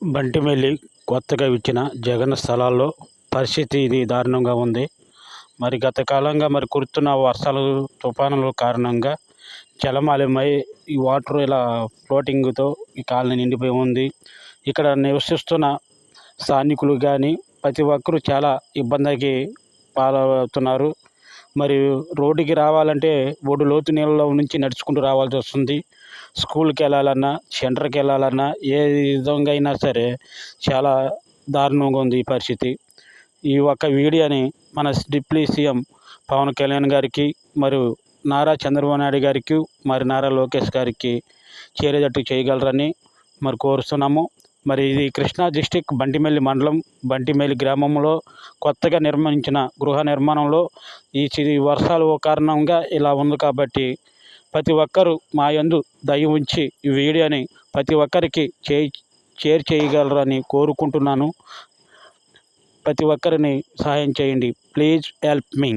బంటిమెల్లి కొత్తగా ఇచ్చిన జగన్ స్థలాల్లో పరిస్థితి ఇది దారుణంగా ఉంది. మరి గత కాలంగా కురుస్తున్న వర్షాలు, తుఫానుల కారణంగా జలమాలమై ఈ వాటర్ ఇలా ఫ్లోటింగ్తో ఈ కాలనీ నిండిపోయి ఉంది. ఇక్కడ నివసిస్తున్న స్థానికులు కానీ ప్రతి ఒక్కరూ చాలా ఇబ్బందికి పాలవుతున్నారు. మరియు రోడ్డుకి రావాలంటే ఒడ్డు లోతు నీళ్ళలో నుంచి నడుచుకుంటూ రావాల్సి వస్తుంది. స్కూల్కి వెళ్ళాలన్నా, సెంటర్కి వెళ్ళాలన్నా, ఏ విధంగా అయినా సరే చాలా దారుణంగా ఉంది ఈ పరిస్థితి. ఈ ఒక్క వీడియోని మన డిప్యూటీ సీఎం పవన్ కళ్యాణ్ గారికి, మరియు నారా చంద్రబాబు నాయుడు గారికి, మరి నారా లోకేష్ గారికి చేరేటట్టు చేయగలరని కోరుతున్నాము. మరి ఇది కృష్ణా డిస్టిక్ బంటిమెల్లి మండలం బంటిమెల్లి గ్రామంలో కొత్తగా నిర్మించిన గృహ నిర్మాణంలో ఈ వర్షాలు కారణంగా ఇలా ఉంది. కాబట్టి ప్రతి ఒక్కరూ మా యందు దయ ఉంచి ఈ వీడియోని ప్రతి ఒక్కరికి షేర్ చేయగలరని కోరుకుంటున్నాను. ప్రతి ఒక్కరిని సహాయం చేయండి. Please help me.